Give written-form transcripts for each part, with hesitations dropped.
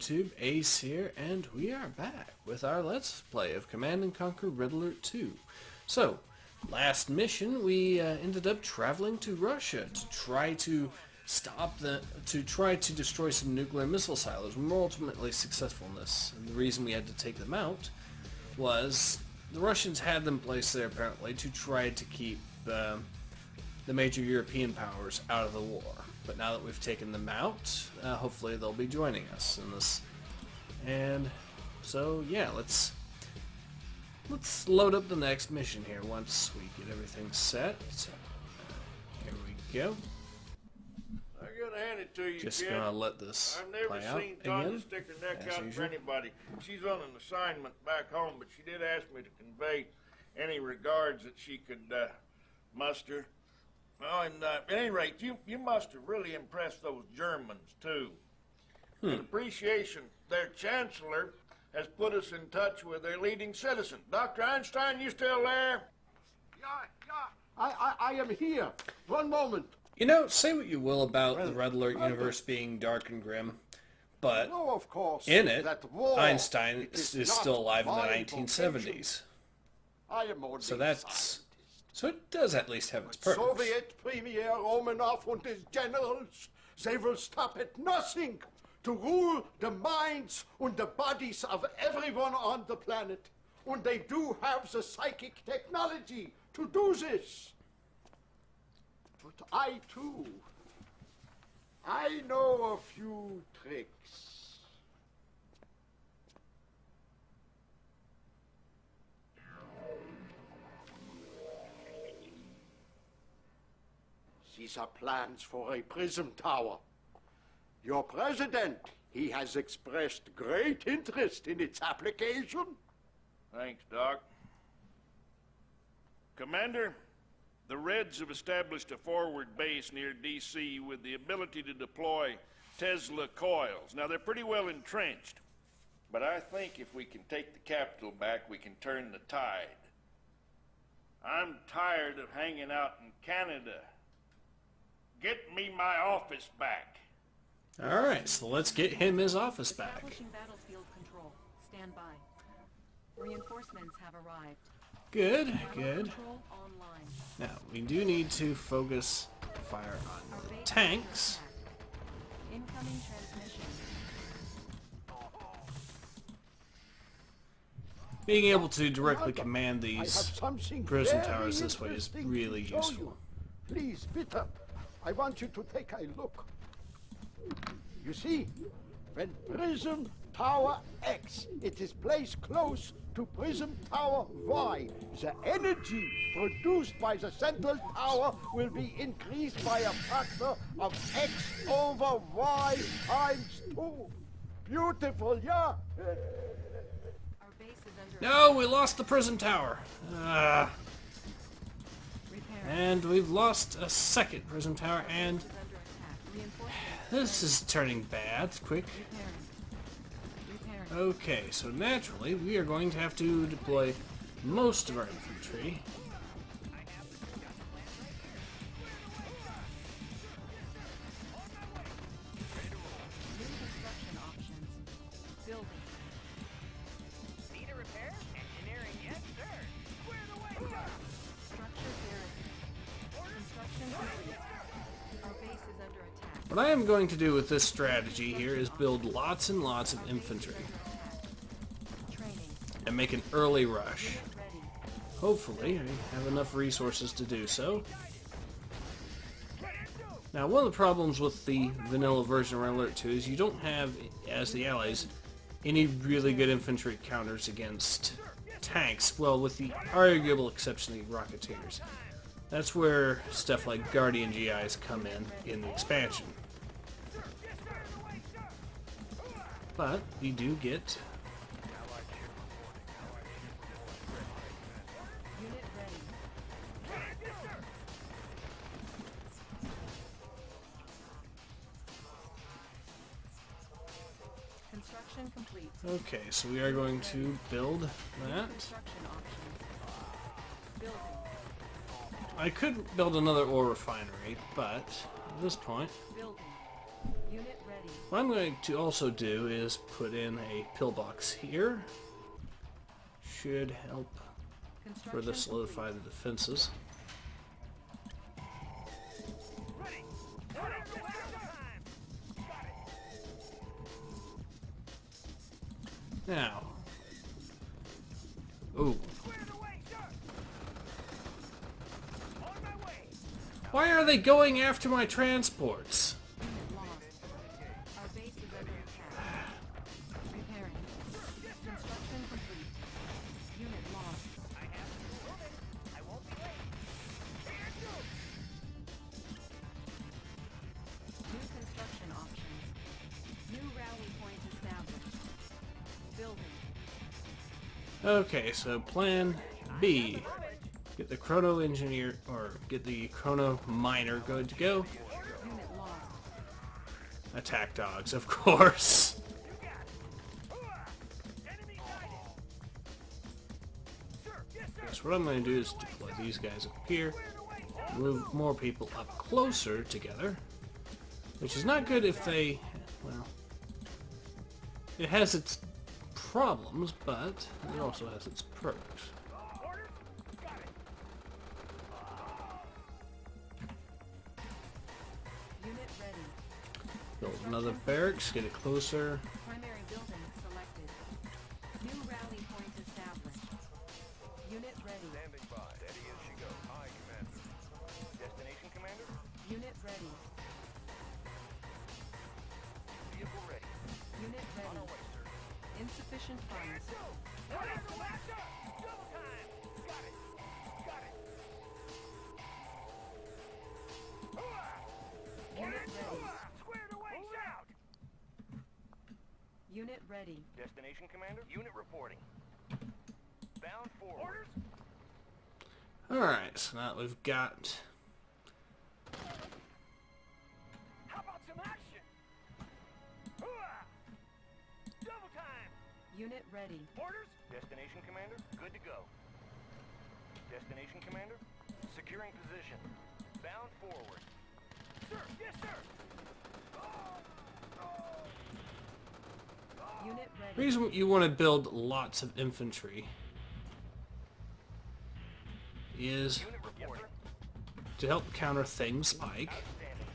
YouTube, Ace here, and we are back with our Let's Play of Command & Conquer Red Alert 2. So, last mission we ended up traveling to Russia to try to destroy some nuclear missile silos. We were ultimately successful in this, and the reason we had to take them out was the Russians had them placed there apparently to try to keep the major European powers out of the war. But now that we've taken them out, hopefully they'll be joining us in this. And so, yeah, let's load up the next mission here once we get everything set. Here we go. I gotta hand it to you, Just kid. gonna let this I've never play out seen Tanya again, stick her neck as out for usual. anybody. She's on an assignment back home, but she did ask me to convey any regards that she could muster. Oh, and at any rate, you must have really impressed those Germans, too. In appreciation, their chancellor has put us in touch with their leading citizen. Dr. Einstein, you still there? I am here. One moment. You know, say what you will about the Red Alert universe being dark and grim, but No, of course. in it, that war, Einstein it is not still alive in the my 1970s. vocation. I am only So a that's... scientist. So it does at least have its purpose. Soviet Premier Romanov and his generals, they will stop at nothing to rule the minds and the bodies of everyone on the planet. And they do have the psychic technology to do this. But I, too, I know a few tricks. These are plans for a prism tower. Your president, he has expressed great interest in its application. Thanks, Doc. Commander, the Reds have established a forward base near D.C. with the ability to deploy Tesla coils. Now, they're pretty well entrenched, but I think if we can take the capital back, we can turn the tide. I'm tired of hanging out in Canada. Get me my office back. Alright, so let's get him his office back. Establishing battlefield control. Stand by. Reinforcements have arrived. Good, Battle good. control online. Now, we do need to focus fire Our on the base tanks. is under attack. Incoming transmission. Being able to directly Commander, command I have these something prison very towers this way is interesting really to show useful. you. Please, Peter, I want you to take a look. You see, when Prism Tower X, it is placed close to Prism Tower Y, the energy produced by the central tower will be increased by a factor of X over Y times 2. Beautiful, yeah? Our base is under No, we lost the prison tower. repair. And we've lost a second prison tower, and Is under attack. Reinforcements this is turning bad. Quick. repairing. Okay, so naturally, we are going to have to deploy most of our infantry. New construction options. Building. Need a repair? Engineering, yes, sir. Square the way, sir. Structure garrison. Construction complete. Our base is under attack. What I am going to do with this strategy here is build lots and lots of infantry Training. and make an early rush. Unit ready. Hopefully, I have enough resources to do so. Now, one of the problems with the vanilla version of Red Alert 2 is you don't have, as the allies, any really good infantry counters against tanks, well, with the arguable exception of the Rocketeers. That's where stuff like Guardian GIs come in the expansion. But we do get Unit ready. Construction complete. okay, so we are going to build that. Construction options. Building. I could build another ore refinery, but at this point, Building. Unit ready. What I'm going to also do is put in a pillbox here. Should help further solidify the defenses. Ready. Time. Now. Ooh. Squared away, sir. On my way. Why are they going after my transports? Unit lost. Our base is under attack. Repairing. Construction complete. Unit lost. I have to move it. I won't be late. Here goes. New construction options. New rally point established. Building. Okay, so plan B. Get the chrono engineer, or get the chrono miner good to go. Unit lost. Attack dogs, of course. Enemy sighted. Sir, yes, sir. So what I'm going to do is deploy these guys up here. Move more people up closer together. Which is not good if they, well, it has its problems, but it also has its perks. Orders? Got it. Unit ready. Build another barracks, get it closer. Primary building selected. New rally point established. Unit ready. Standing by. Steady as she goes. Aye, Commander. Destination, Commander? Unit ready. Vehicle ready. Unit ready. Insufficient funds. Orders, Commander! Double time! Got it. Got it. Unit ready. Squared away, shout! Unit ready. Destination, Commander? Unit reporting. Bound forward. Orders? Alright, so now we've got... How about some action? Double time! Unit ready. Orders? Destination, Commander? Good to go. Destination, Commander? Securing position. Bound forward. Sir, yes, sir! Unit The ready. reason you want to build lots of infantry is Unit reporting. to help counter things like... Outstanding.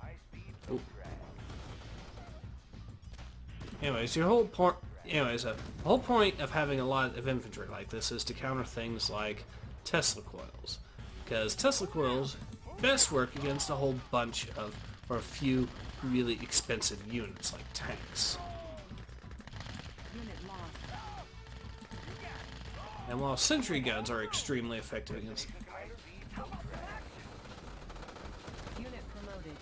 High speed, Ooh. low drag. Anyways, your whole point... Anyways, the whole point of having a lot of infantry like this is to counter things like Tesla coils. Because Tesla coils best work against a whole bunch of, or a few really expensive units like tanks. Unit lost. And while sentry guns are extremely effective against... Unit promoted.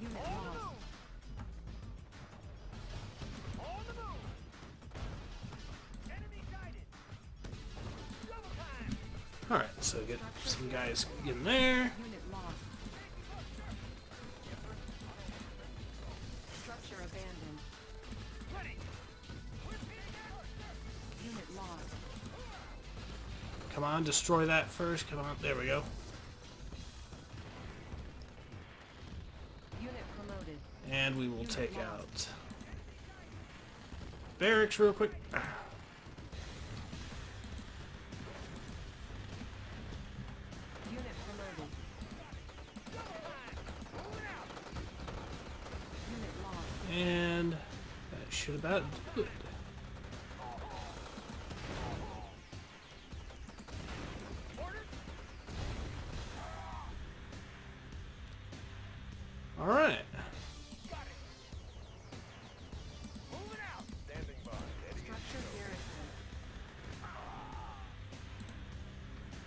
Unit lost. On the move! Enemy sighted! Double time! Alright, so get some guys in there. Unit lost. Structure abandoned. Ready! Unit lost. Come on, destroy that first. Come on, there we go. Unit promoted. And we will take out barracks real quick. Unit promoted. Unit lost. And that should about do it. Alright. Moving out! Standing by. Structure garrison.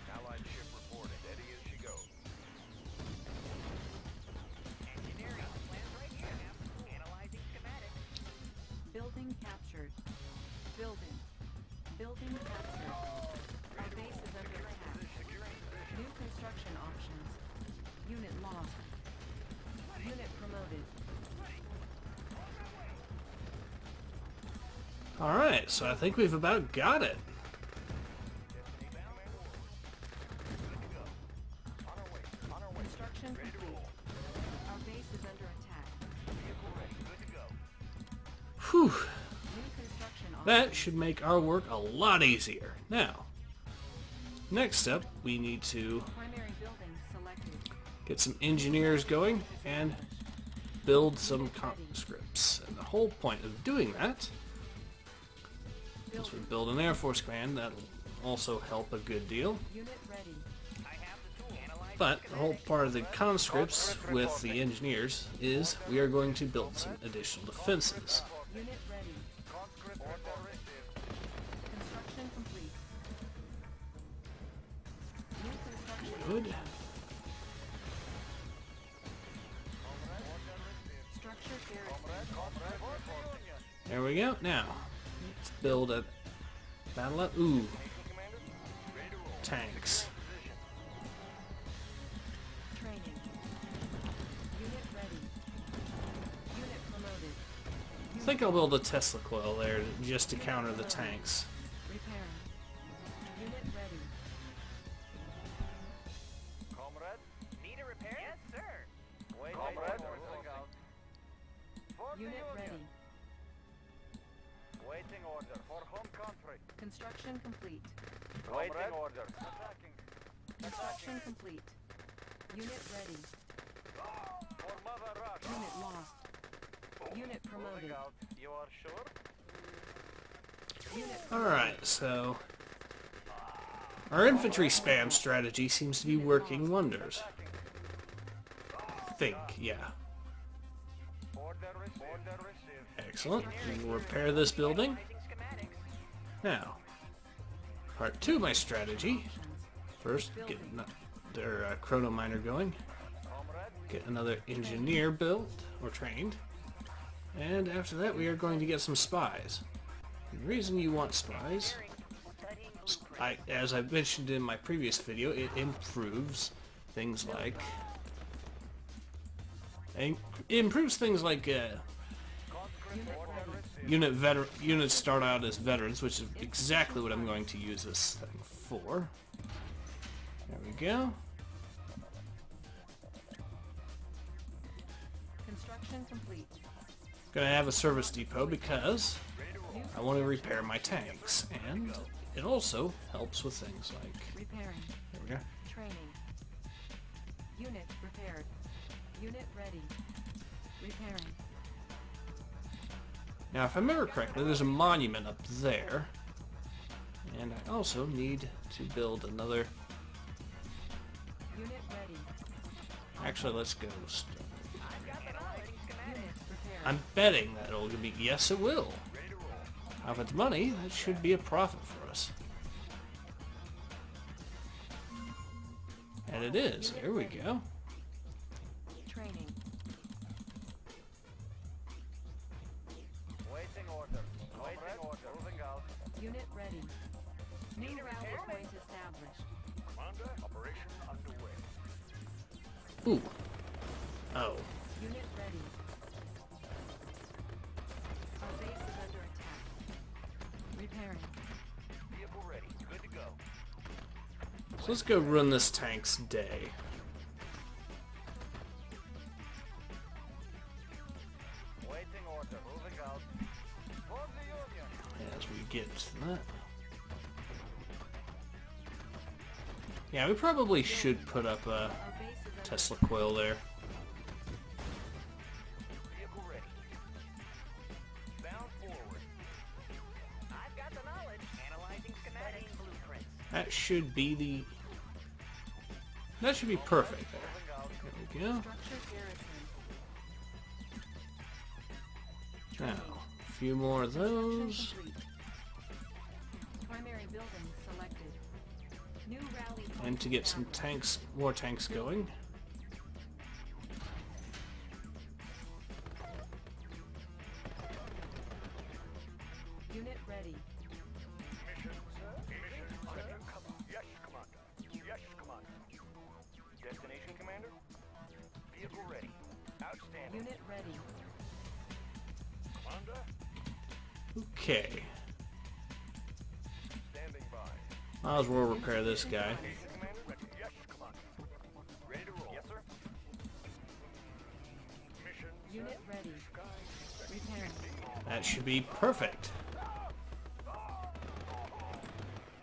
Allied ship reporting. Steady as she goes. Engineering. Plans right here, now. Analyzing schematics. Building captured. Building. Building captured. Our base is under attack. New construction options. Unit lost. Unit promoted. Alright, so I think we've about got it. Whew. New construction That should make our work a lot easier. Now, next up, we need to primary building selected. get some engineers going and build some conscripts. And the whole point of doing that, once we build an Air Force command, that'll also help a good deal. Unit ready. But the whole part of the conscripts with the engineers is we are going to build some additional defenses. Unit ready. Construction complete. New construction. Good. Structure garrison. There we go. Now, let's build a battle up. Ooh. Tanks. Training. Unit ready. Unit promoted. I think I'll build a Tesla coil there just to counter the tanks. Repairing. Unit ready. Comrade? Need a repair? Yes, sir. Wait, Comrade? Unit ready. Waiting order for home country. Construction complete. Waiting order. Attacking. Construction complete. Unit ready. For Mother Russia. Unit lost. Unit promoted. Moving out. You are sure? Unit Alright, so our infantry spam strategy seems to be working wonders. I think, yeah. Order received. Excellent. We will repair this building. Now, part 2 of my strategy. First, get their chrono miner going. Get another engineer built or trained. And after that, we are going to get some spies. The reason you want spies, as I mentioned in my previous video, it improves things like units start out as veterans, which is exactly what I'm going to use this thing for. There we go. construction complete. Gonna have a service depot because I want to repair my tanks, and it also helps with things like, Repairing. there we go. Training. Unit repaired. Unit ready. Repairing. Now, if I remember correctly, there's a monument up there, and I also need to build another. Unit ready. Actually, let's go. Unit repaired. I'm betting that it'll be, yes, it will. Now, if it's money, that should be a profit for us. And it is. Here we go. Training. Waiting order. Waiting order. Moving out. Unit ready. New rally point established. Commander, operation underway. Ooh. Oh. Unit ready. Our base is under attack. Repairing. Vehicle ready. Good to go. So let's go run this tank's day. Waiting order. Moving out. For the Union. As we get to that. Yeah, we probably should put up a Our base is under Tesla coil there. Vehicle ready. Bound forward. I've got the knowledge. Analyzing schematic blueprints. That should be the... That should be perfect there. Moving out. There we go. structure garrison. Now, a few more of those. Complete. Primary building selected. New rally point And to get some tanks, more tanks going. Unit ready. Mission, sir. Mission, sir. Yes, Commander. Yes, Commander. Destination, Commander. Vehicle ready. Outstanding. Unit ready. Commander. Okay. Standing by. Might as well repair this guy. Commander. Yes, Commander. Ready to roll. Yes, sir. Mission, Unit ready. Repairing. That should be perfect.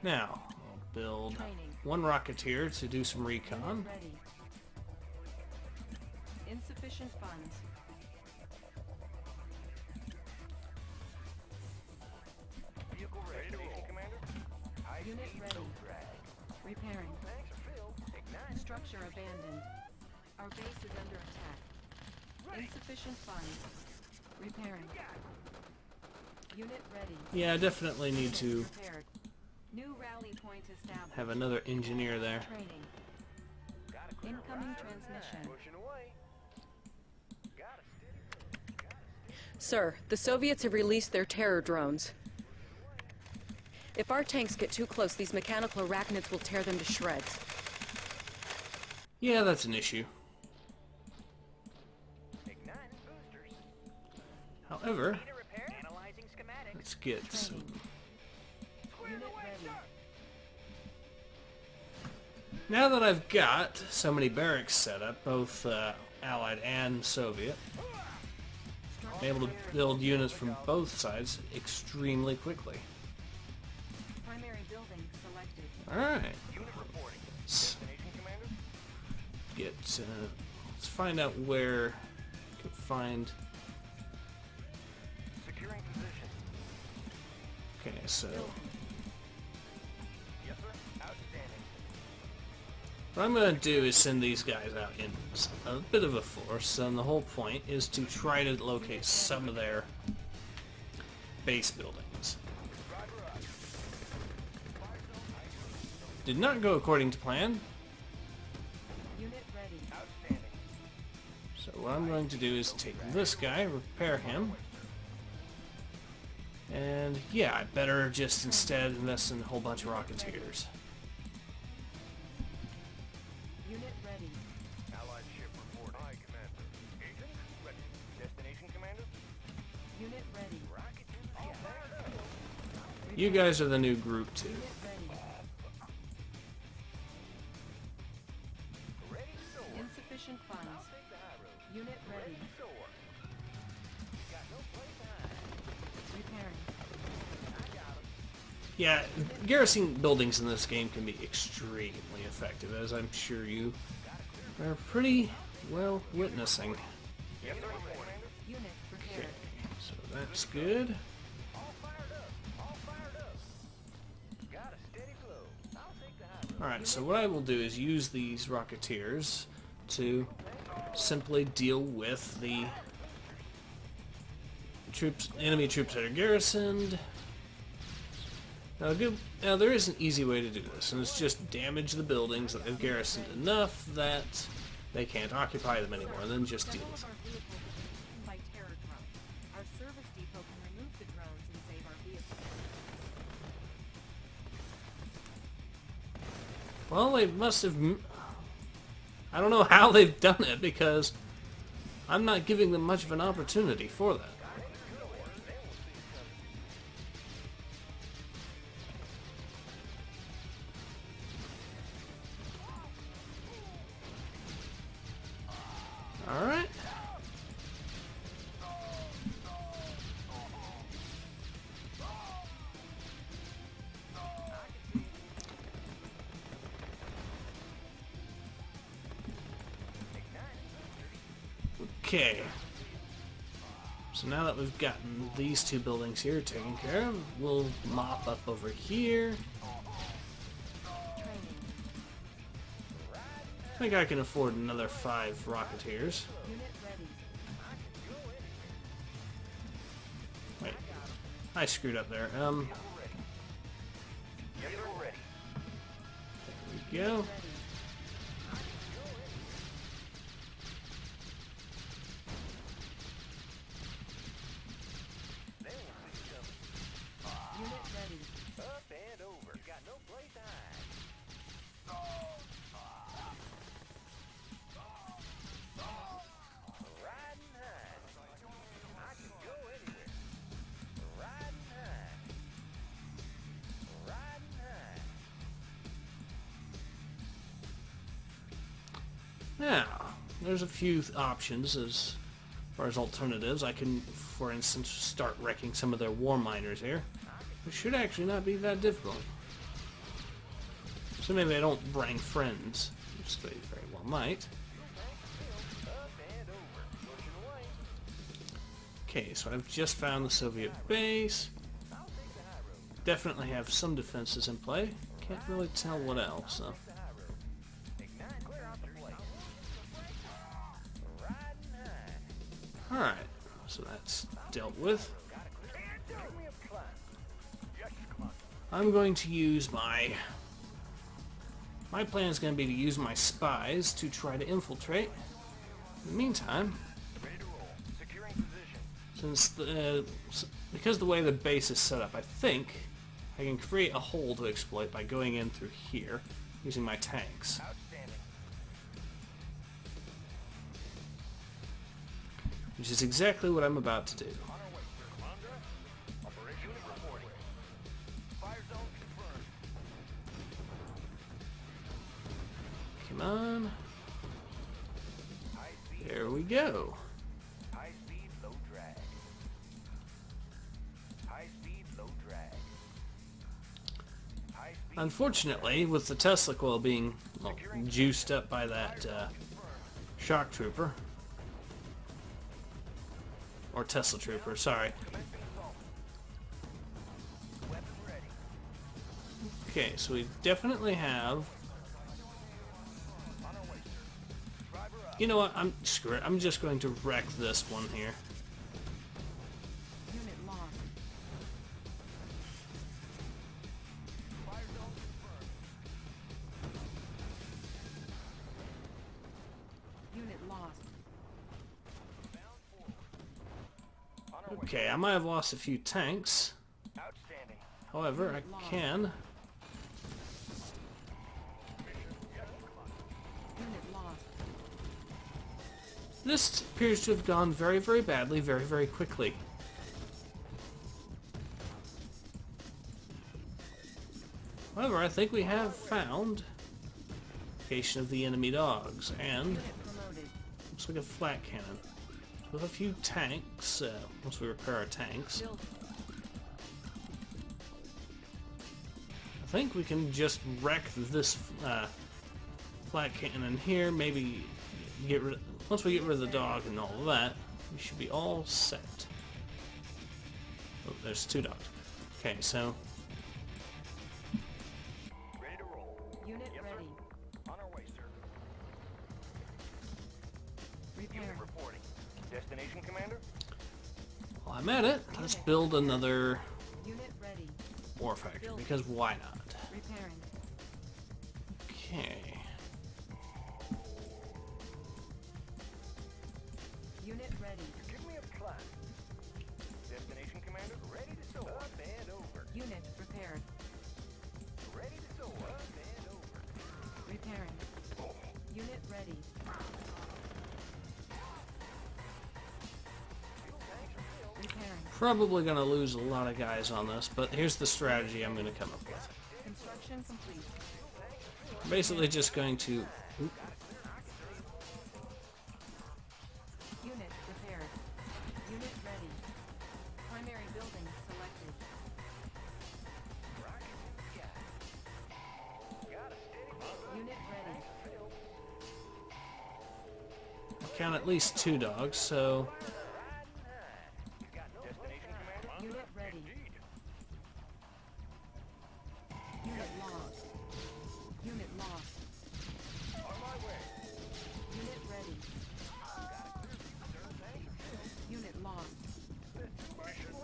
Now, I'll build one Rocketeer to do some recon. Ready. Insufficient funds. Vehicle ready. Destination, Commander. Unit ready. Repairing. Tanks are filled. Ignite. Structure abandoned. Our base is under attack. Insufficient funds. Repairing. Unit ready. Yeah, I definitely need to Repaired. New rally point established. have another engineer there. Training. Gotta clear Incoming right transmission. behind. Pushing away. Got a steady. Sir, the Soviets have released their terror drones. If our tanks get too close, these mechanical arachnids will tear them to shreds. Yeah, that's an issue. Igniting boosters. However, Need a repair? Analyzing schematics. let's get some... Unit ready. Now that I've got so many barracks set up, both Allied and Soviet, I'm able to build units from both sides extremely quickly. Primary building selected. Alright, Unit reporting. let's Destination, Commander. get, let's find out where we can find... Securing position. Okay, so Yes, sir. Outstanding. what I'm going to do is send these guys out in a bit of a force, and the whole point is to try to locate some of their base buildings. Did not go according to plan, Unit ready. Outstanding. so what I'm going to do is take this guy, repair him, and yeah, I better just instead invest in a whole bunch of Rocketeers. Unit ready. Allied ship report. Aye, Commander. Agent ready. Destination, Commander. Unit ready. Rocket to the sky. You guys are the new group too. Unit ready. Ready to soar. Insufficient funds. Take the high road. Unit ready. Soar. Got no place to hide. Repairing. I got him. Yeah, garrison buildings in this game can be extremely effective, as I'm sure you are pretty well witnessing. Yes, sir. Commander. Unit Okay, prepared. so that's good. All fired up. All fired up. Got a steady flow. I'll take the high road. Alright, so what I will do is use these Rocketeers to simply deal with the troops, enemy troops that are garrisoned. Now there is an easy way to do this, and it's just damage the buildings that they've garrisoned enough that they can't occupy them anymore, and then just deal Several with of them. our vehicles have been hit by terror drones. Our service depot can remove the drones and save our vehicles. Well, they must have... I don't know how they've done it, because I'm not giving them much of an opportunity for that. Alright. Okay. So now that we've gotten these two buildings here taken care of, we'll mop up over here. Training. I think I can afford another 5 Rocketeers. Unit ready. Wait. I screwed up there. Yes, sir. Ready. There we go. Ready. They won't see you coming. Unit ready. Up and over. Got no place to hide. Riding high. I can go anywhere. Riding high. Riding high. Now, there's a few options as far as alternatives. I can for instance, start wrecking some of their war miners here, which should actually not be that difficult. So maybe I don't bring friends, which they very well might. Okay, so I've just found the Soviet base. Definitely have some defenses in play. Can't really tell what else, though. Alright, so that's dealt with. I'm going to use my plan is going to be to use my spies to try to infiltrate. In the meantime, because the way the base is set up, I think I can create a hole to exploit by going in through here using my tanks. Which is exactly what I'm about to do. Come on. There we go. High speed, low drag. High speed, low drag. High speed. Unfortunately, with the Tesla coil being juiced up by that shock trooper, or Tesla trooper, sorry. Okay, so we definitely have. You know what? Screw it. I'm just going to wreck this one here. Unit lost. Unit lost. Okay, I might have lost a few tanks. Outstanding. However, I can. Unit lost. This appears to have gone very, very badly, very, very quickly. However, I think we have found location of the enemy dogs, and Unit promoted. looks like a flat cannon. With a few tanks, once we repair our tanks, Build. I think we can just wreck this flat cannon here. Maybe get rid. Once we get rid of the dog and all of that, we should be all set. Oh, there's two dogs. Okay, so Ready to roll. Unit ready. On our way, sir. Repair. Unit reporting. Destination, Commander? while I'm at it, let's build another Unit ready. war factory, because why not? Repairing. Okay. Unit ready. Give me a plan. Destination, Commander? Ready to soar. Up and over. Unit repaired. Ready to soar. Up and over. Repairing. Unit ready. Repairing. Probably gonna lose a lot of guys on this, but here's the strategy I'm gonna come up with. Construction complete. I'm basically just going to Unit repaired. Unit ready. Primary building selected. Unit ready. count at least 2 dogs, so Destination, Commander? Unit ready. Unit lost. Unit lost. On my way. Unit ready. Unit lost. Mission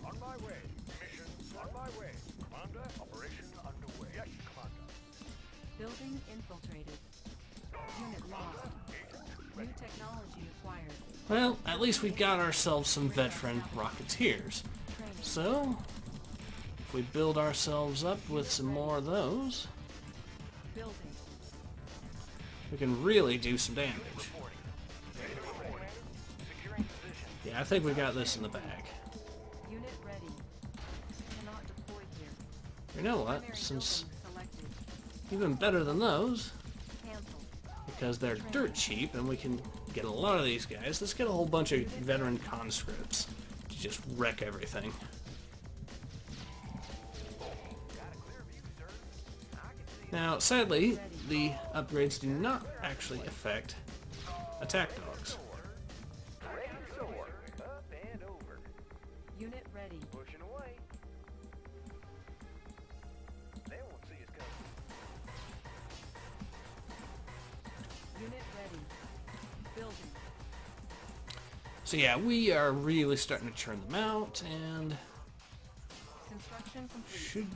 on my way. Mission on my way. Commander, operation underway. Yes, Commander. Building infiltrated. Unit lost. New technology acquired. well, at least we got ourselves some veteran rocketeers. Training. So, if we build ourselves up with some more of those, Building. we can really do some damage. Securing position. Yeah, I think we got this in the bag. Unit ready. Cannot deploy here. You know what? Primary Since building selected. even better than those, Cancelled. because they're dirt cheap and we can get a lot of these guys, let's get a whole bunch of veteran conscripts. just wreck everything. Now, sadly, the upgrades do not actually affect attack dogs. Ready to soar. Up and over. Unit ready. Pushing away. They won't see us coming. Unit ready. Building. So yeah, we are really starting to churn them out, and Construction complete. should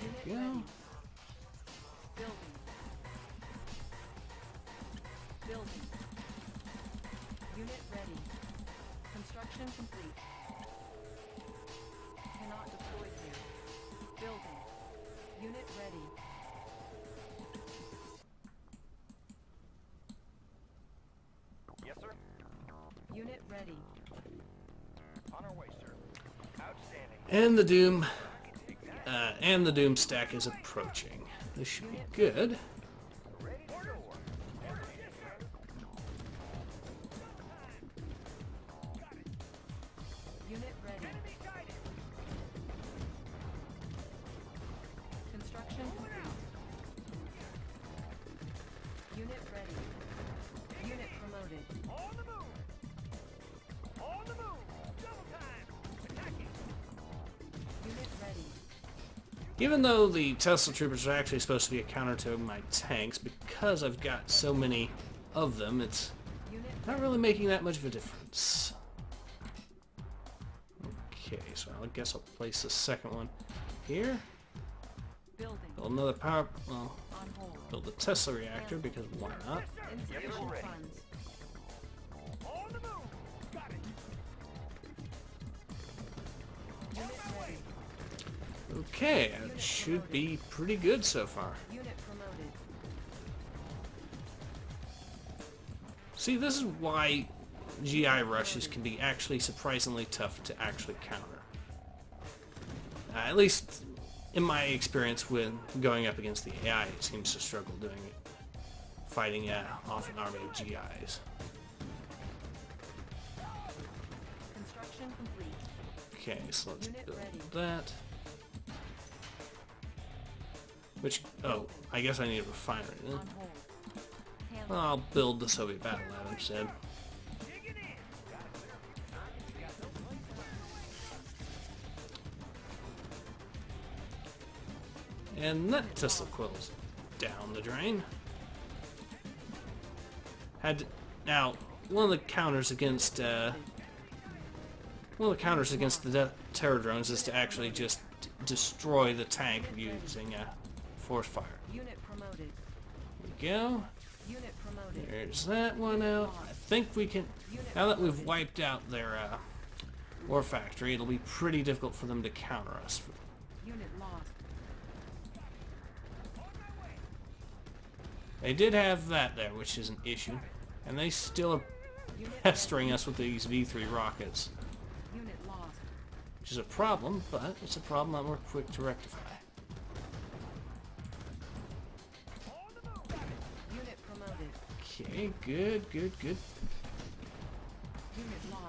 Unit go. ready. Building. Building. Unit ready. Construction complete. Cannot deploy here. Building. Unit ready. Yes, sir. Unit ready. On our way, sir. Outstanding. And the Doom stack is approaching. This should be good. Ready to soar. Unit ready. Construction complete. Unit ready. Unit promoted. On the move. On the move. Double time. Attacking. Unit ready. Even though the Tesla Troopers are actually supposed to be a counter to my tanks, because I've got so many of them, it's Unit not really making that much of a difference. Okay, so I guess I'll place the second one here. building. Build another power... well, On hold. build the Tesla reactor, because why not? Insufficient ready. funds. On the move. Got it. Unit ready. Okay, it should be pretty good so far. Unit promoted. See, this is why GI rushes can be actually surprisingly tough to actually counter. At least in my experience with going up against the AI, it seems to struggle doing it. Fighting off an army of GIs. Construction complete. Okay, so let's Unit build ready. that. Which, oh, I guess I need a refinery then. On hold. Handle. Well, I'll build the Soviet battle lab instead. Digging in. And that Tesla coil's down the drain. Now, one of the counters against the terror drones is to actually just destroy the tank using force fire. Unit promoted. There we go. Unit promoted. There's that one out. I think we can. Now that we've wiped out their war factory, it'll be pretty difficult for them to counter us. Unit lost. They did have that there, which is an issue, and they still are Unit pestering us with these V3 rockets, Unit lost. which is a problem, but it's a problem that we're quick to rectify. Unit promoted. Okay, good, good, good. Unit lost.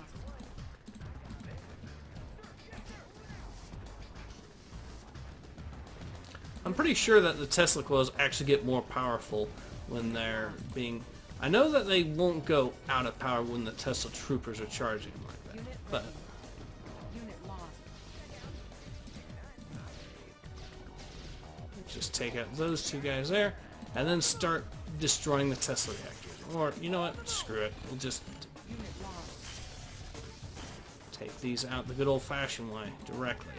I'm pretty sure that the Tesla coils actually get more powerful when they're being... I know that they won't go out of power when the Tesla troopers are charging like that, Unit but ready. Unit lost. just take out those two guys there, and then start destroying the Tesla reactors. Or, you know what? Screw it. We'll just Unit lost. take these out the good old-fashioned way, directly.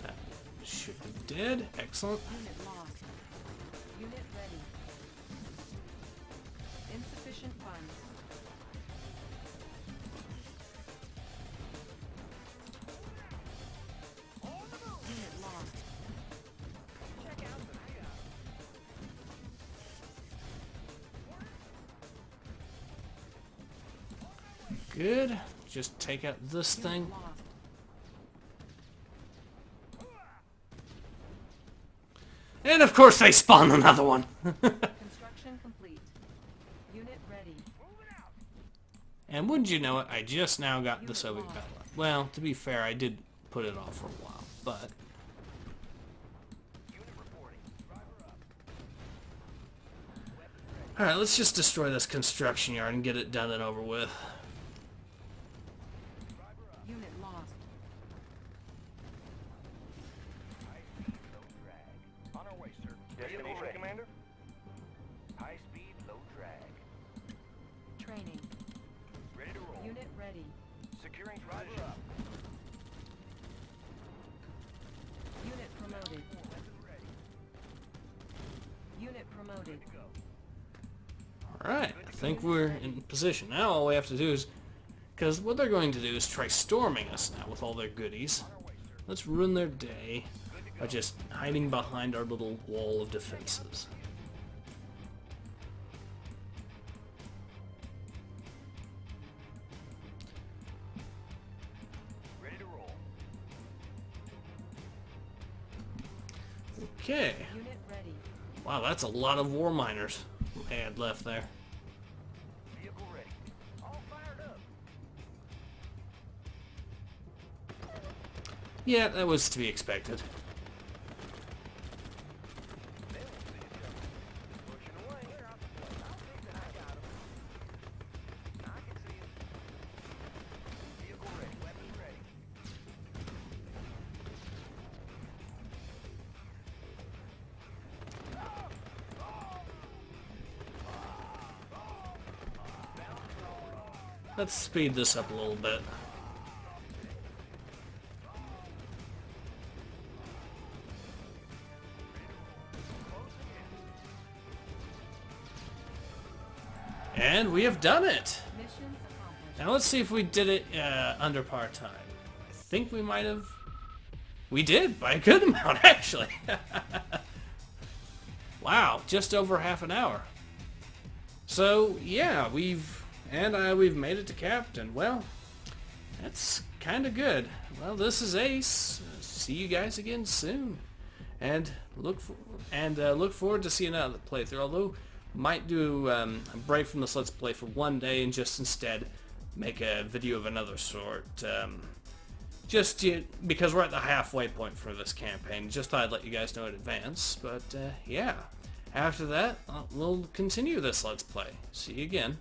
That should be dead. Excellent. Unit lost. Unit ready. Insufficient funds. Unit lost. Good. Just take out this thing. Lost. And of course they spawn another one. Construction complete. Unit ready. And wouldn't you know it, I just now got the Soviet battle. Well, to be fair, I did put it off for a while, but... Alright, let's just destroy this construction yard and get it done and over with. Unit lost. On our way, sir. Destination, Commander? High speed, low drag. Training. Ready to roll. Unit ready. Securing position. Unit promoted. Unit promoted. Alright, I think we're in position. Now all we have to do is... Because what they're going to do is try storming us now with all their goodies. Let's ruin their day by just hiding behind our little wall of defenses. Ready to roll. Okay. Unit ready. Wow, that's a lot of war miners they had left there. Vehicle ready. All fired up. Yeah, that was to be expected. Pushing away. I'll think that I got him. I can see him. Vehicle ready. Weapon ready. Let's speed this up a little bit. And we have done it! Mission accomplished. Now let's see if we did it under par time. I think we might have... We did, by a good amount, actually. Wow, just over half an hour. So, yeah, we've made it to Captain. Well, that's kind of good. Well, this is Ace. See you guys again soon. And look forward to seeing another playthrough, although might do a break from this Let's Play for one day and just instead make a video of another sort. Because we're at the halfway point for this campaign. Just thought I'd let you guys know in advance. But yeah, after that, we'll continue this Let's Play. See you again.